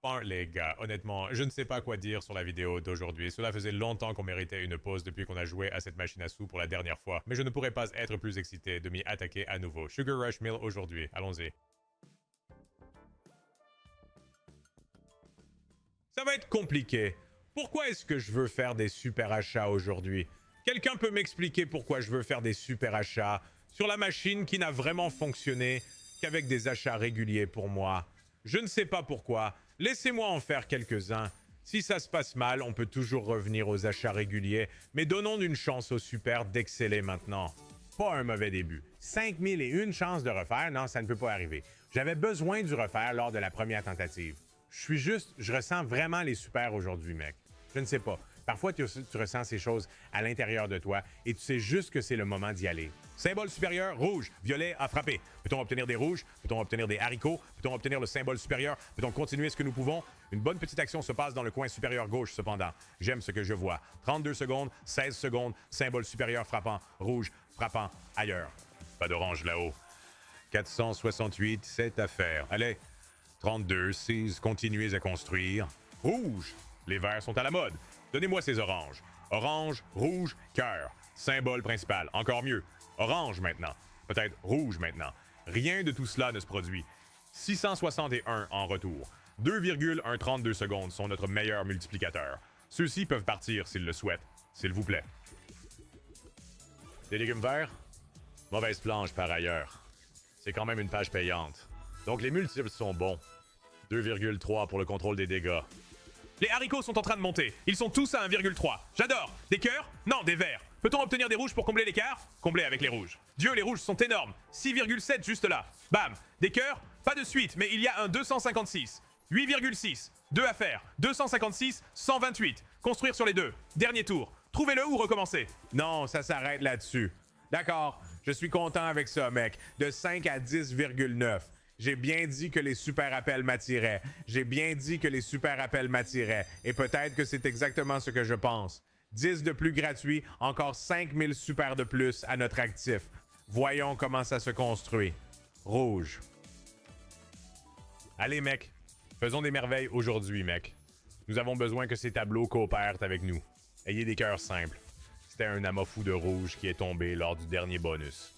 Bon, les gars, honnêtement, je ne sais pas quoi dire sur la vidéo d'aujourd'hui. Cela faisait longtemps qu'on méritait une pause depuis qu'on a joué à cette machine à sous pour la dernière fois, mais je ne pourrais pas être plus excité de m'y attaquer à nouveau. Sugar Rush Mill aujourd'hui, allons-y. Ça va être compliqué. Pourquoi est-ce que je veux faire des super achats aujourd'hui? Quelqu'un peut m'expliquer pourquoi je veux faire des super achats sur la machine qui n'a vraiment fonctionné qu'avec des achats réguliers pour moi? Je ne sais pas pourquoi. Laissez-moi en faire quelques-uns. Si ça se passe mal, on peut toujours revenir aux achats réguliers, mais donnons une chance au super d'exceller maintenant. Pas un mauvais début. 5001 chances de refaire, non, ça ne peut pas arriver. J'avais besoin du refaire lors de la première tentative. Je ressens vraiment les super aujourd'hui, mec. Je ne sais pas. Parfois, tu ressens ces choses à l'intérieur de toi et tu sais juste que c'est le moment d'y aller. Symbole supérieur, rouge, violet à frapper. Peut-on obtenir des rouges? Peut-on obtenir des haricots? Peut-on obtenir le symbole supérieur? Peut-on continuer ce que nous pouvons? Une bonne petite action se passe dans le coin supérieur gauche, cependant. J'aime ce que je vois. 32 secondes, 16 secondes, symbole supérieur frappant, rouge, frappant, ailleurs. Pas d'orange là-haut. 468, c'est à faire. Allez, 32, 6, continuez à construire. Rouge, les verts sont à la mode. Donnez-moi ces oranges. Orange, rouge, cœur. Symbole principal. Encore mieux. Orange maintenant. Peut-être rouge maintenant. Rien de tout cela ne se produit. 661 en retour. 2,132 secondes sont notre meilleur multiplicateur. Ceux-ci peuvent partir s'ils le souhaitent. S'il vous plaît. Des légumes verts? Mauvaise planche par ailleurs. C'est quand même une page payante. Donc les multiples sont bons. 2,3 pour le contrôle des dégâts. Les haricots sont en train de monter. Ils sont tous à 1,3. J'adore. Des cœurs? Non, des verts. Peut-on obtenir des rouges pour combler l'écart? Combler avec les rouges. Dieu, les rouges sont énormes. 6,7 juste là. Bam. Des cœurs? Pas de suite, mais il y a un 256. 8,6. 2 à faire. 256, 128. Construire sur les deux. Dernier tour. Trouvez-le ou recommencez. Non, ça s'arrête là-dessus. D'accord. Je suis content avec ça, mec. De 5 à 10,9. J'ai bien dit que les super appels m'attiraient. J'ai bien dit que les super appels m'attiraient. Et peut-être que c'est exactement ce que je pense. 10 de plus gratuit, encore 5000 super de plus à notre actif. Voyons comment ça se construit. Rouge. Allez, mec. Faisons des merveilles aujourd'hui, mec. Nous avons besoin que ces tableaux coopèrent avec nous. Ayez des cœurs simples. C'était un amas fou de rouge qui est tombé lors du dernier bonus.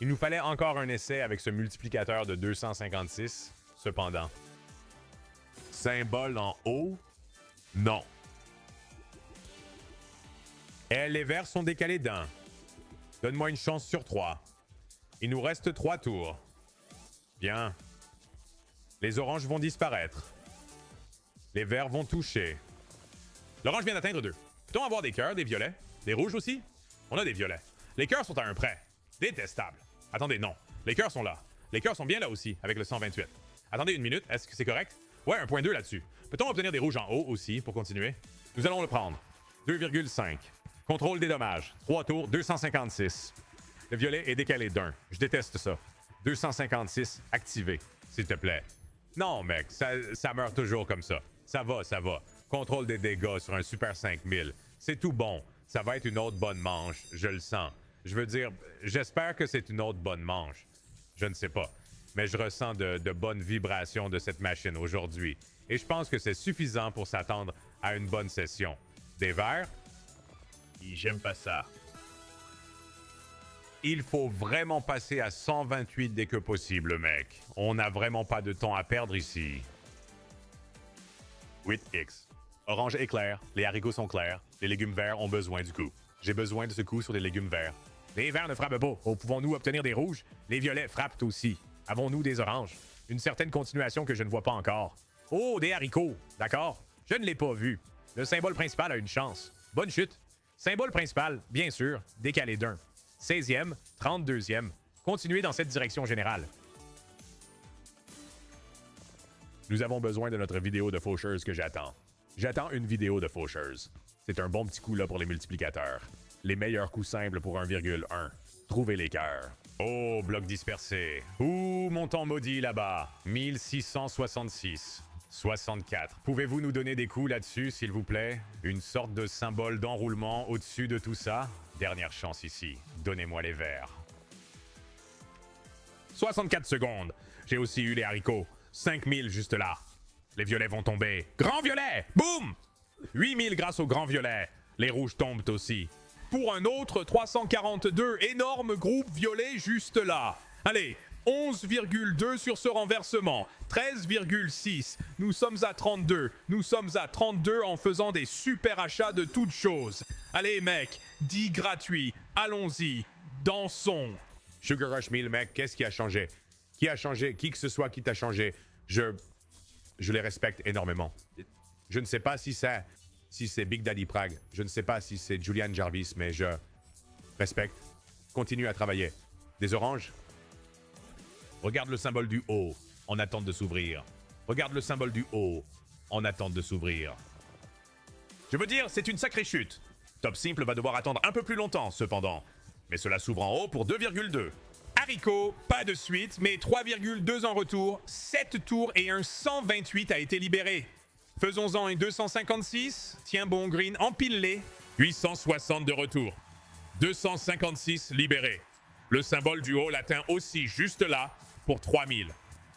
Il nous fallait encore un essai avec ce multiplicateur de 256, cependant. Symbole en haut? Non. Et les verts sont décalés d'un. Donne-moi une chance sur 3. Il nous reste 3 tours. Bien. Les oranges vont disparaître. Les verts vont toucher. L'orange vient d'atteindre 2. Peut-on avoir des cœurs, des violets? Des rouges aussi? On a des violets. Les cœurs sont à un près. Détestable. Attendez, non. Les cœurs sont là. Les cœurs sont bien là aussi, avec le 128. Attendez une minute, est-ce que c'est correct? Ouais, 1.2 là-dessus. Peut-on obtenir des rouges en haut aussi pour continuer? Nous allons le prendre. 2,5. Contrôle des dommages. 3 tours, 256. Le violet est décalé d'un. Je déteste ça. 256, activé. S'il te plaît. Non, mec, ça meurt toujours comme ça. Ça va, ça va. Contrôle des dégâts sur un Super 5000. C'est tout bon. Ça va être une autre bonne manche, je le sens. Je veux dire, j'espère que c'est une autre bonne manche. Je ne sais pas. Mais je ressens de bonnes vibrations de cette machine aujourd'hui. Et je pense que c'est suffisant pour s'attendre à une bonne session. Des verts? J'aime pas ça. Il faut vraiment passer à 128 dès que possible, mec. On n'a vraiment pas de temps à perdre ici. 8X. Orange est clair, les haricots sont clairs, les légumes verts ont besoin du coup. J'ai besoin de ce coup sur les légumes verts. Les verts ne frappent pas. Pouvons-nous obtenir des rouges? Les violets frappent aussi. Avons-nous des oranges? Une certaine continuation que je ne vois pas encore. Oh, des haricots. D'accord. Je ne l'ai pas vu. Le symbole principal a une chance. Bonne chute. Symbole principal, bien sûr, décalé d'un. 16e, 32e. Continuez dans cette direction générale. Nous avons besoin de notre vidéo de faucheuse que j'attends. J'attends une vidéo de faucheuse. C'est un bon petit coup là pour les multiplicateurs. Les meilleurs coups simples pour 1,1. Trouvez les cœurs. Oh, bloc dispersé. Ouh, montant maudit là-bas. 1666. 64. Pouvez-vous nous donner des coups là-dessus, s'il vous plaît? Une sorte de symbole d'enroulement au-dessus de tout ça? Dernière chance ici. Donnez-moi les verts. 64 secondes. J'ai aussi eu les haricots. 5000 juste là. Les violets vont tomber. Grand violet! Boum! 8000 grâce au grand violet. Les rouges tombent aussi. Pour un autre 342, énorme groupe violet juste là. Allez, 11,2 sur ce renversement, 13,6. Nous sommes à 32. Nous sommes à 32 en faisant des super achats de toutes choses. Allez mec, 10 gratuits. Allons-y. Dansons. Sugar Rush 1000, mec, qu'est-ce qui a changé? Qui a changé? Qui que ce soit qui t'a changé? Je les respecte énormément. Je ne sais pas si c'est Big Daddy Prague. Je ne sais pas si c'est Julian Jarvis, mais je respecte. Continue à travailler. Des oranges? Regarde le symbole du haut en attente de s'ouvrir. Regarde le symbole du haut en attente de s'ouvrir. Je veux dire, c'est une sacrée chute. Top Simple va devoir attendre un peu plus longtemps, cependant. Mais cela s'ouvre en haut pour 2,2. Haricot, pas de suite, mais 3,2 en retour. 7 tours et un 128 a été libéré. Faisons-en un 256. Tiens bon, Green, empile-les. 860 de retour. 256 libérés. Le symbole du haut l'atteint aussi juste là pour 3000.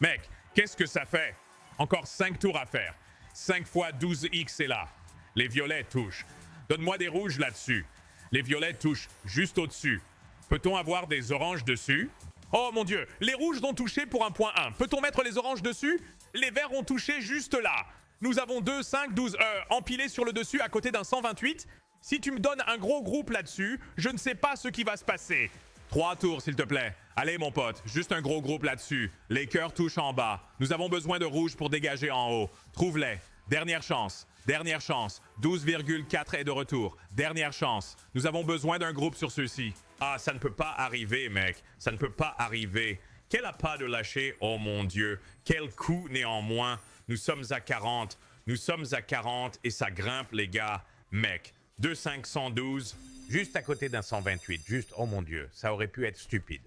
Mec, qu'est-ce que ça fait? Encore 5 tours à faire. 5 fois 12x est là. Les violets touchent. Donne-moi des rouges là-dessus. Les violets touchent juste au-dessus. Peut-on avoir des oranges dessus? Oh mon Dieu, les rouges ont touché pour un point 1. Peut-on mettre les oranges dessus? Les verts ont touché juste là. Nous avons 2, 5, 12 empilés sur le dessus à côté d'un 128. Si tu me donnes un gros groupe là-dessus, je ne sais pas ce qui va se passer. 3 tours, s'il te plaît. Allez, mon pote, juste un gros groupe là-dessus. Les cœurs touchent en bas. Nous avons besoin de rouge pour dégager en haut. Trouve-les. Dernière chance. Dernière chance. 12,4 est de retour. Dernière chance. Nous avons besoin d'un groupe sur ceux-ci. Ah, ça ne peut pas arriver, mec. Ça ne peut pas arriver. Quel appât de lâcher, oh mon Dieu. Quel coup néanmoins. Nous sommes à 40. Nous sommes à 40 et ça grimpe, les gars. Mec, 2,512. Juste à côté d'un 128. Juste, oh mon Dieu, ça aurait pu être stupide.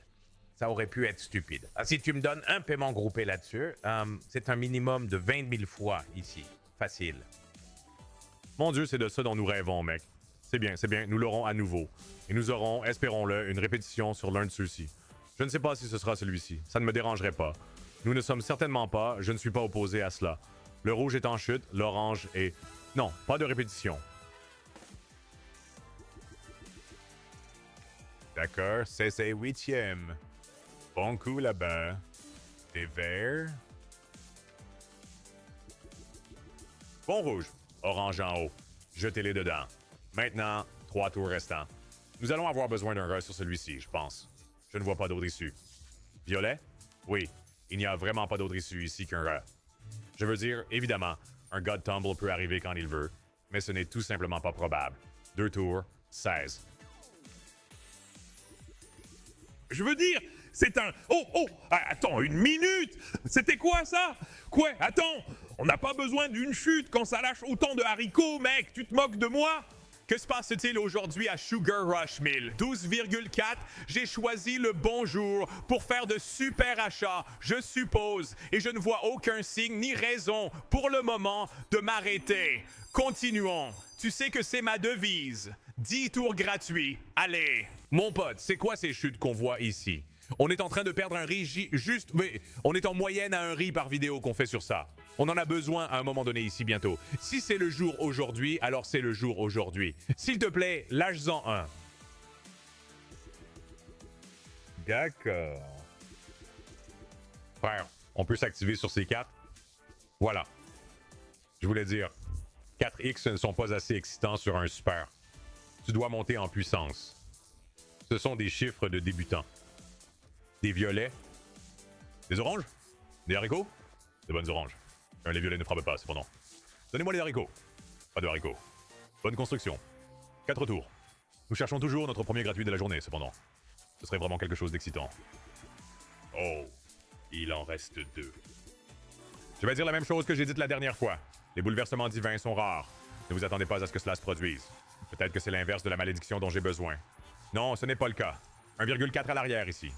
Ça aurait pu être stupide. Ah, si tu me donnes un paiement groupé là-dessus, c'est un minimum de 20 000 fois ici. Facile. Mon Dieu, c'est de ça dont nous rêvons, mec. C'est bien, nous l'aurons à nouveau. Et nous aurons, espérons-le, une répétition sur l'un de ceux-ci. Je ne sais pas si ce sera celui-ci. Ça ne me dérangerait pas. Nous ne sommes certainement pas, je ne suis pas opposé à cela. Le rouge est en chute, l'orange est... Non, pas de répétition. D'accord, c'est 8e. Bon coup là-bas. Des verts. Bon rouge. Orange en haut. Jetez-les dedans. Maintenant, 3 tours restants. Nous allons avoir besoin d'un rat sur celui-ci, je pense. Je ne vois pas d'autre issue. Violet? Oui. Il n'y a vraiment pas d'autre issue ici qu'un rat. Je veux dire, évidemment, un God Tumble peut arriver quand il veut, mais ce n'est tout simplement pas probable. 2 tours, 16. Je veux dire, c'est un... Oh, attends, une minute! C'était quoi ça? Quoi? Attends, on n'a pas besoin d'une chute quand ça lâche autant de haricots, mec! Tu te moques de moi? Que se passe-t-il aujourd'hui à Sugar Rush 1000? 12,4. J'ai choisi le bon jour pour faire de super achats, je suppose, et je ne vois aucun signe ni raison pour le moment de m'arrêter. Continuons. Tu sais que c'est ma devise. 10 tours gratuits. Allez. Mon pote, c'est quoi ces chutes qu'on voit ici? On est en train de perdre un riz juste... Mais on est en moyenne à un riz par vidéo qu'on fait sur ça. On en a besoin à un moment donné ici bientôt. Si c'est le jour aujourd'hui, alors c'est le jour aujourd'hui. S'il te plaît, lâche-en un. D'accord. Frère, on peut s'activer sur ces 4. Voilà. Je voulais dire, 4X ne sont pas assez excitants sur un super. Tu dois monter en puissance. Ce sont des chiffres de débutants. Des violets. Des oranges. Des haricots. De bonnes oranges. Les violets ne frappent pas, cependant. Donnez-moi les haricots. Pas de haricots. Bonne construction. 4 tours. Nous cherchons toujours notre premier gratuit de la journée, cependant. Ce serait vraiment quelque chose d'excitant. Oh, il en reste 2. Je vais dire la même chose que j'ai dite la dernière fois. Les bouleversements divins sont rares. Ne vous attendez pas à ce que cela se produise. Peut-être que c'est l'inverse de la malédiction dont j'ai besoin. Non, ce n'est pas le cas. 1,4 à l'arrière ici.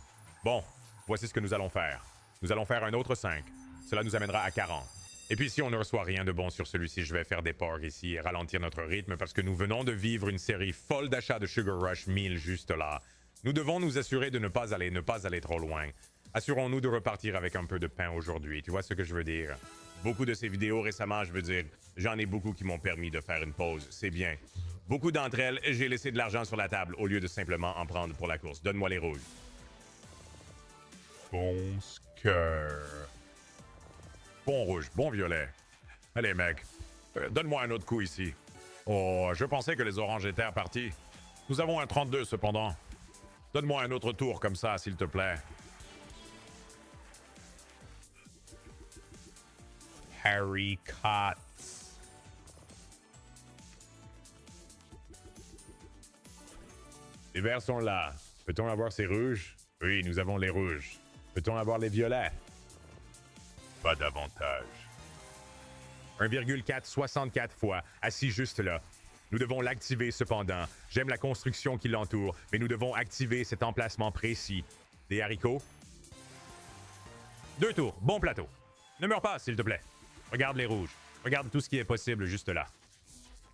Bon, voici ce que nous allons faire. Nous allons faire un autre 5. Cela nous amènera à 40. Et puis si on ne reçoit rien de bon sur celui-ci, je vais faire des ports ici et ralentir notre rythme parce que nous venons de vivre une série folle d'achats de Sugar Rush 1000 juste là. Nous devons nous assurer de ne pas aller trop loin. Assurons-nous de repartir avec un peu de pain aujourd'hui. Tu vois ce que je veux dire? Beaucoup de ces vidéos récemment, je veux dire, j'en ai beaucoup qui m'ont permis de faire une pause, c'est bien. Beaucoup d'entre elles, j'ai laissé de l'argent sur la table au lieu de simplement en prendre pour la course. Donne-moi les rouges. Bon cœur. Bon rouge, bon violet. Allez, mec, donne-moi un autre coup ici. Oh, je pensais que les oranges étaient repartis. Nous avons un 32 cependant. Donne-moi un autre tour comme ça, s'il te plaît. Harry Cotts. Les verts sont là. Peut-on avoir ces rouges? Oui, nous avons les rouges. Peut-on avoir les violets? Pas davantage. 1,464 fois, assis juste là. Nous devons l'activer cependant. J'aime la construction qui l'entoure, mais nous devons activer cet emplacement précis. Des haricots? 2 tours, bon plateau. Ne meurs pas, s'il te plaît. Regarde les rouges. Regarde tout ce qui est possible juste là.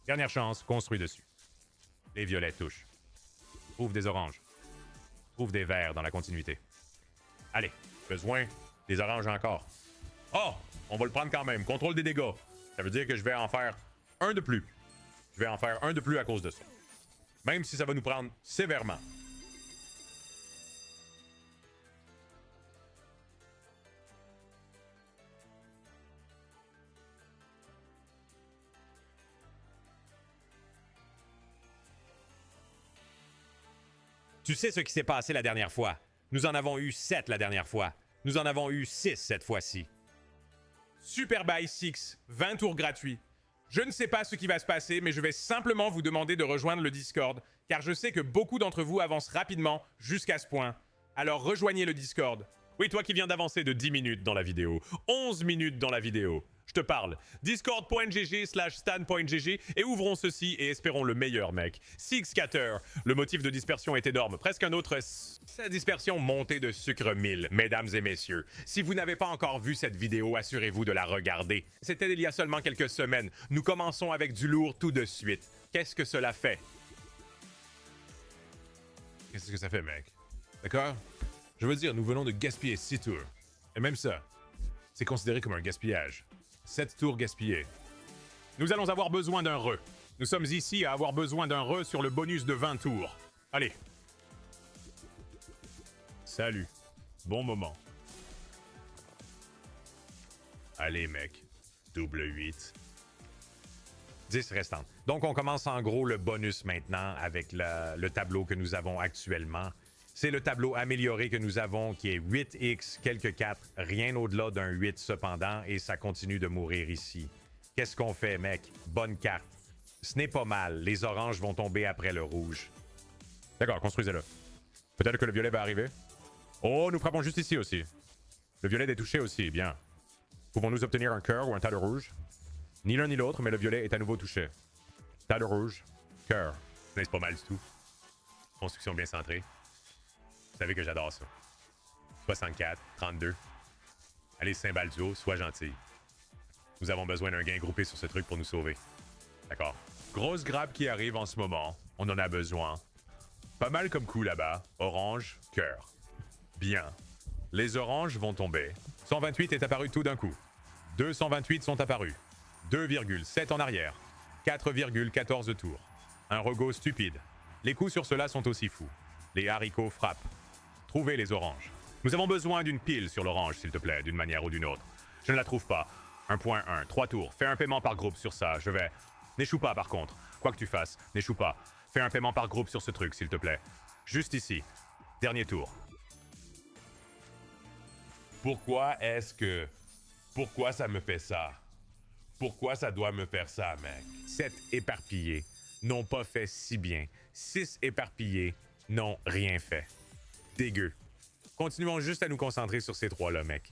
Dernière chance, construis dessus. Les violets touchent. Trouve des oranges. Trouve des verts dans la continuité. Allez, besoin des oranges encore. Oh, on va le prendre quand même. Contrôle des dégâts. Ça veut dire que je vais en faire un de plus. Je vais en faire un de plus à cause de ça. Même si ça va nous prendre sévèrement. Tu sais ce qui s'est passé la dernière fois. Nous en avons eu 7 la dernière fois. Nous en avons eu 6 cette fois-ci. Super Buy 6, 20 tours gratuits. Je ne sais pas ce qui va se passer, mais je vais simplement vous demander de rejoindre le Discord, car je sais que beaucoup d'entre vous avancent rapidement jusqu'à ce point. Alors rejoignez le Discord. Oui, toi qui viens d'avancer de 10 minutes dans la vidéo, 11 minutes dans la vidéo. Je te parle. Discord.gg/stan.gg et ouvrons ceci et espérons le meilleur, mec. Six Scatter. Le motif de dispersion est énorme. Presque un autre... Sa dispersion montée de sucre 1000, mesdames et messieurs. Si vous n'avez pas encore vu cette vidéo, assurez-vous de la regarder. C'était il y a seulement quelques semaines. Nous commençons avec du lourd tout de suite. Qu'est-ce que cela fait? Qu'est-ce que ça fait, mec? D'accord? Je veux dire, nous venons de gaspiller 6 tours. Et même ça, c'est considéré comme un gaspillage. 7 tours gaspillés. Nous allons avoir besoin d'un re. Nous sommes ici à avoir besoin d'un re sur le bonus de 20 tours. Allez. Salut. Bon moment. Allez, mec. Double 8. 10 restantes. Donc, on commence en gros le bonus maintenant avec le tableau que nous avons actuellement. C'est le tableau amélioré que nous avons qui est 8x, quelques 4, rien au-delà d'un 8 cependant, et ça continue de mourir ici. Qu'est-ce qu'on fait, mec? Bonne carte. Ce n'est pas mal. Les oranges vont tomber après le rouge. D'accord, construisez-le. Peut-être que le violet va arriver. Oh, nous frappons juste ici aussi. Le violet est touché aussi, bien. Pouvons-nous obtenir un cœur ou un tas de rouge? Ni l'un ni l'autre, mais le violet est à nouveau touché. Tas de rouge, cœur. C'est pas mal du tout. Construction bien centrée. Vous savez que j'adore ça. 64, 32. Allez, cymbales du haut, sois gentil. Nous avons besoin d'un gain groupé sur ce truc pour nous sauver. D'accord. Grosse grappe qui arrive en ce moment. On en a besoin. Pas mal comme coup là-bas. Orange, cœur. Bien. Les oranges vont tomber. 128 est apparu tout d'un coup. 228 sont apparus. 2,7 en arrière. 4,14 tours. Un rego stupide. Les coups sur cela sont aussi fous. Les haricots frappent. Trouvez les oranges. Nous avons besoin d'une pile sur l'orange, s'il te plaît, d'une manière ou d'une autre. Je ne la trouve pas. 1.1, 3 tours. Fais un paiement par groupe sur ça, je vais... N'échoue pas, par contre. Quoi que tu fasses, n'échoue pas. Fais un paiement par groupe sur ce truc, s'il te plaît. Juste ici. Dernier tour. Pourquoi est-ce que... Pourquoi ça me fait ça? Pourquoi ça doit me faire ça, mec? 7 éparpillés n'ont pas fait si bien. 6 éparpillés n'ont rien fait. Dégueu. Continuons juste à nous concentrer sur ces 3-là, mec.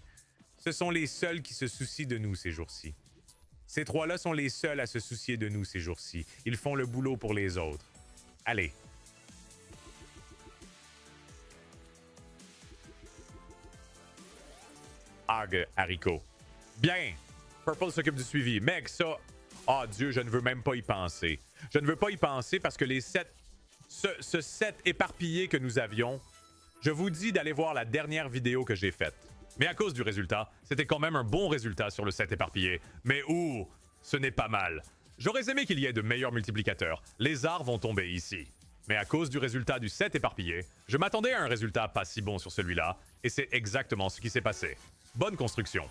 Ce sont les seuls qui se soucient de nous ces jours-ci. Ces 3-là sont les seuls à se soucier de nous ces jours-ci. Ils font le boulot pour les autres. Allez. Hag, haricot. Bien. Purple s'occupe du suivi. Mec, ça... Oh Dieu, je ne veux même pas y penser. Je ne veux pas y penser parce que les 7... Ce 7 éparpillé que nous avions... Je vous dis d'aller voir la dernière vidéo que j'ai faite. Mais à cause du résultat, c'était quand même un bon résultat sur le set éparpillé. Mais ouh, ce n'est pas mal. J'aurais aimé qu'il y ait de meilleurs multiplicateurs. Les arts vont tomber ici. Mais à cause du résultat du set éparpillé, je m'attendais à un résultat pas si bon sur celui-là, et c'est exactement ce qui s'est passé. Bonne construction.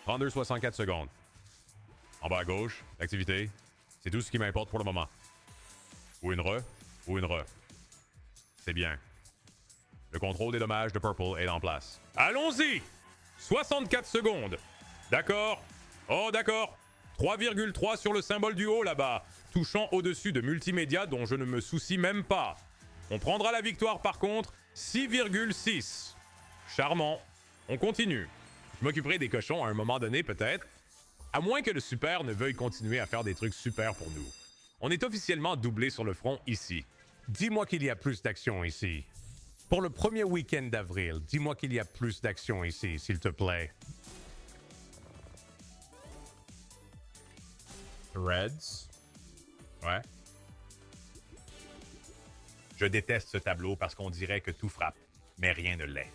32,64 secondes. En bas à gauche, l'activité, c'est tout ce qui m'importe pour le moment. Ou une re, ou une re. C'est bien. Le contrôle des dommages de Purple est en place. Allons-y! 64 secondes. D'accord. Oh, d'accord. 3,3 sur le symbole du haut là-bas, touchant au-dessus de multimédia dont je ne me soucie même pas. On prendra la victoire par contre, 6,6. Charmant. On continue. Je m'occuperai des cochons à un moment donné peut-être, à moins que le super ne veuille continuer à faire des trucs super pour nous. On est officiellement doublé sur le front ici. Dis-moi qu'il y a plus d'action ici. Pour le premier week-end d'avril, dis-moi qu'il y a plus d'action ici, s'il te plaît. Reds. Ouais. Je déteste ce tableau parce qu'on dirait que tout frappe, mais rien ne l'est.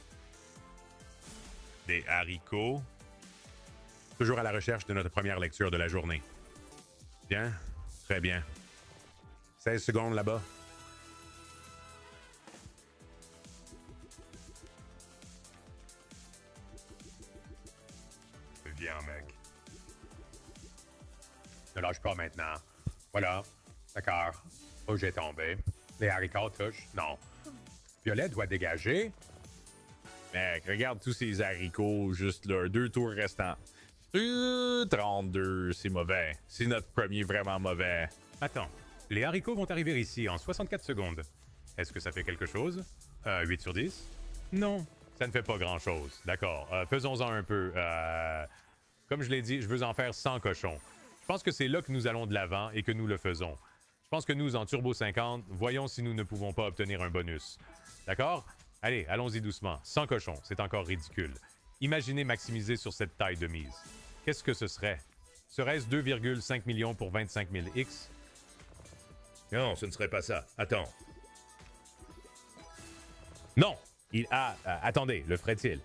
Des haricots. Toujours à la recherche de notre première lecture de la journée. Bien, très bien. 16 secondes là-bas. Viens, mec. Ne lâche pas maintenant. Voilà. D'accord. Oh, j'ai tombé. Les haricots touchent. Non. Violet doit dégager. Mec, regarde tous ces haricots, juste là. 2 tours restants. 32, c'est mauvais. C'est notre premier vraiment mauvais. Attends. Les haricots vont arriver ici en 64 secondes. Est-ce que ça fait quelque chose? 8 sur 10? Non. Ça ne fait pas grand-chose. D'accord. Faisons-en un peu. Comme je l'ai dit, je veux en faire 100 cochons. Je pense que c'est là que nous allons de l'avant et que nous le faisons. Je pense que nous, en Turbo 50, voyons si nous ne pouvons pas obtenir un bonus. D'accord? Allez, allons-y doucement. 100 cochons, c'est encore ridicule. Imaginez maximiser sur cette taille de mise. Qu'est-ce que ce serait? Serait-ce 2,5 millions pour 25 000 X? Non, ce ne serait pas ça. Attends. Non! Attendez, le ferait-il?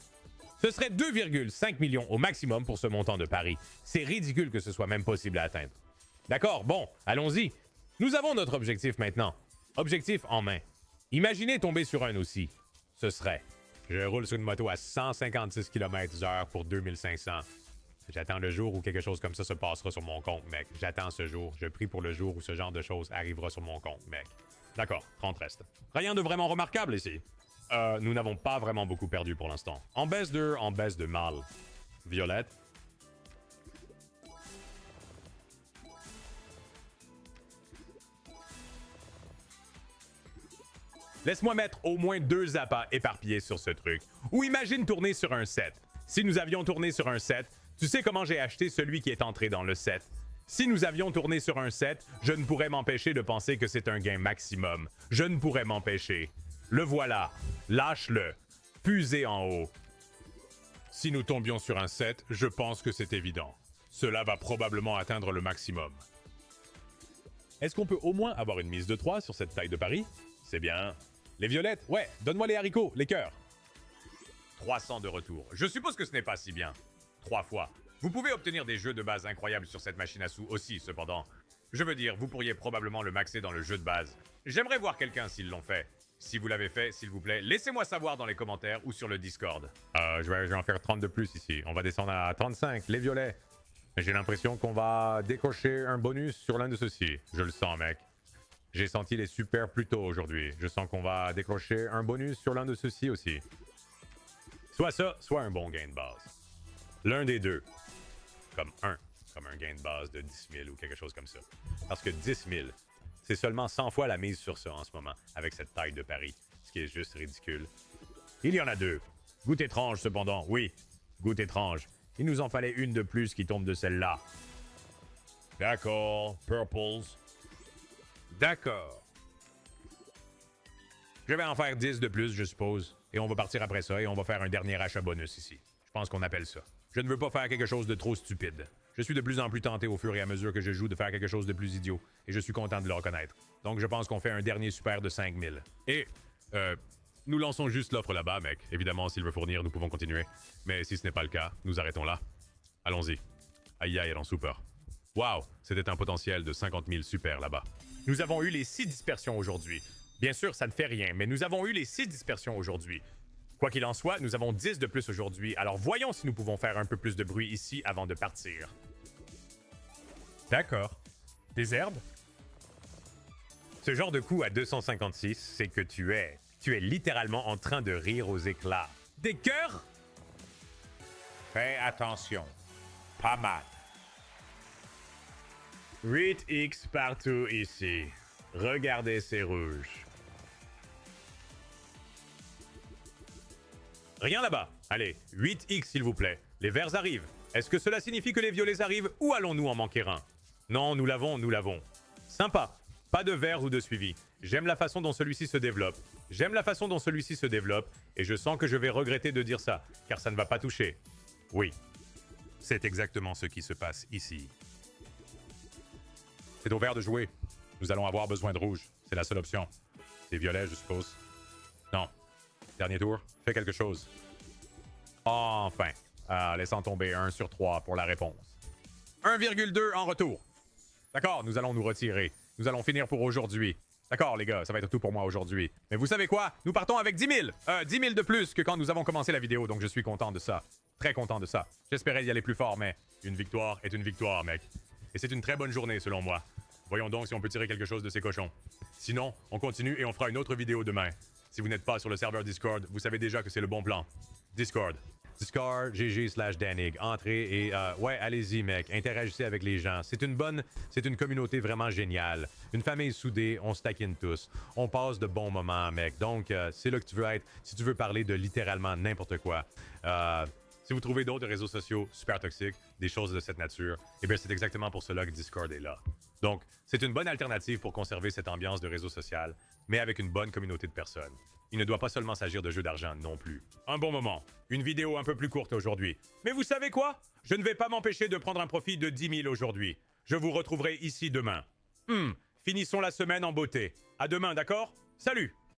Ce serait 2,5 millions au maximum pour ce montant de pari. C'est ridicule que ce soit même possible à atteindre. D'accord, bon, allons-y. Nous avons notre objectif maintenant. Objectif en main. Imaginez tomber sur un aussi. Ce serait... Je roule sur une moto à 156 km/h pour 2500. J'attends le jour où quelque chose comme ça se passera sur mon compte, mec. J'attends ce jour. Je prie pour le jour où ce genre de choses arrivera sur mon compte, mec. D'accord, 30 reste. Rien de vraiment remarquable ici. Nous n'avons pas vraiment beaucoup perdu pour l'instant. En baisse de mal. Violette. Laisse-moi mettre au moins 2 appâts éparpillés sur ce truc. Ou imagine tourner sur un 7. Si nous avions tourné sur un 7, tu sais comment j'ai acheté celui qui est entré dans le 7. Si nous avions tourné sur un 7, je ne pourrais m'empêcher de penser que c'est un gain maximum. Je ne pourrais m'empêcher. Le voilà. Lâche-le. Puisez en haut. Si nous tombions sur un 7, je pense que c'est évident. Cela va probablement atteindre le maximum. Est-ce qu'on peut au moins avoir une mise de 3 sur cette taille de pari? C'est bien. Les violettes? Ouais, donne-moi les haricots, les cœurs. 300 de retour. Je suppose que ce n'est pas si bien. 3 fois. Vous pouvez obtenir des jeux de base incroyables sur cette machine à sous aussi, cependant. Je veux dire, vous pourriez probablement le maxer dans le jeu de base. J'aimerais voir quelqu'un s'ils l'ont fait. Si vous l'avez fait, s'il vous plaît, laissez-moi savoir dans les commentaires ou sur le Discord. Je vais en faire 30 de plus ici. On va descendre à 35, les violets. J'ai l'impression qu'on va décocher un bonus sur l'un de ceux-ci. Je le sens, mec. J'ai senti les super plus tôt aujourd'hui. Je sens qu'on va décrocher un bonus sur l'un de ceux-ci aussi. Soit ça, soit un bon gain de base. L'un des deux. Comme un gain de base de 10 000 ou quelque chose comme ça. Parce que 10 000, c'est seulement 100 fois la mise sur ça en ce moment, avec cette taille de pari. Ce qui est juste ridicule. Il y en a 2. Goutte étrange, cependant. Oui, goutte étrange. Il nous en fallait une de plus qui tombe de celle-là. D'accord. Purples. D'accord. Je vais en faire 10 de plus, je suppose. Et on va partir après ça et on va faire un dernier achat bonus ici. Je pense qu'on appelle ça. Je ne veux pas faire quelque chose de trop stupide. Je suis de plus en plus tenté au fur et à mesure que je joue de faire quelque chose de plus idiot. Et je suis content de le reconnaître. Donc je pense qu'on fait un dernier super de 5000. Et, Nous lançons juste l'offre là-bas, mec. Évidemment, s'il veut fournir, nous pouvons continuer. Mais si ce n'est pas le cas, nous arrêtons là. Allons-y. Aïe aïe, elle en super. Waouh, c'était un potentiel de 50 000 super là-bas. Nous avons eu les 6 dispersions aujourd'hui. Bien sûr, ça ne fait rien, mais nous avons eu les 6 dispersions aujourd'hui. Quoi qu'il en soit, nous avons 10 de plus aujourd'hui, alors voyons si nous pouvons faire un peu plus de bruit ici avant de partir. D'accord. Des herbes? Ce genre de coup à 256, c'est que tu es littéralement en train de rire aux éclats. Des cœurs? Fais attention. Pas mal. 8x partout ici. Regardez ces rouges. Rien là-bas. Allez, 8x s'il vous plaît. Les verts arrivent. Est-ce que cela signifie que les violets arrivent ou allons-nous en manquer un? Non, nous l'avons, nous l'avons. Sympa. Pas de vert ou de suivi. J'aime la façon dont celui-ci se développe. J'aime la façon dont celui-ci se développe. Et je sens que je vais regretter de dire ça, car ça ne va pas toucher. Oui. C'est exactement ce qui se passe ici. C'est au vert de jouer. Nous allons avoir besoin de rouge. C'est la seule option. C'est violet, je suppose. Non. Dernier tour. Fais quelque chose. Enfin. Laissant tomber 1 sur 3 pour la réponse. 1,2 en retour. D'accord, nous allons nous retirer. Nous allons finir pour aujourd'hui. D'accord, les gars, ça va être tout pour moi aujourd'hui. Mais vous savez quoi? Nous partons avec 10 000. 10 000 de plus que quand nous avons commencé la vidéo, donc je suis content de ça. Très content de ça. J'espérais y aller plus fort, mais une victoire est une victoire, mec. Et c'est une très bonne journée, selon moi. Voyons donc si on peut tirer quelque chose de ces cochons. Sinon, on continue et on fera une autre vidéo demain. Si vous n'êtes pas sur le serveur Discord, vous savez déjà que c'est le bon plan. Discord. Discord, GG/Danig. Entrez et ouais, allez-y, mec. Interagissez avec les gens. C'est une communauté vraiment géniale. Une famille soudée, on se taquine tous. On passe de bons moments, mec. Donc, c'est là que tu veux être. Si tu veux parler de littéralement n'importe quoi. Si vous trouvez d'autres réseaux sociaux super toxiques, des choses de cette nature, eh bien, c'est exactement pour cela que Discord est là. Donc, c'est une bonne alternative pour conserver cette ambiance de réseau social, mais avec une bonne communauté de personnes. Il ne doit pas seulement s'agir de jeux d'argent non plus. Un bon moment. Une vidéo un peu plus courte aujourd'hui. Mais vous savez quoi? Je ne vais pas m'empêcher de prendre un profit de 10 000 aujourd'hui. Je vous retrouverai ici demain. Finissons la semaine en beauté. À demain, d'accord? Salut!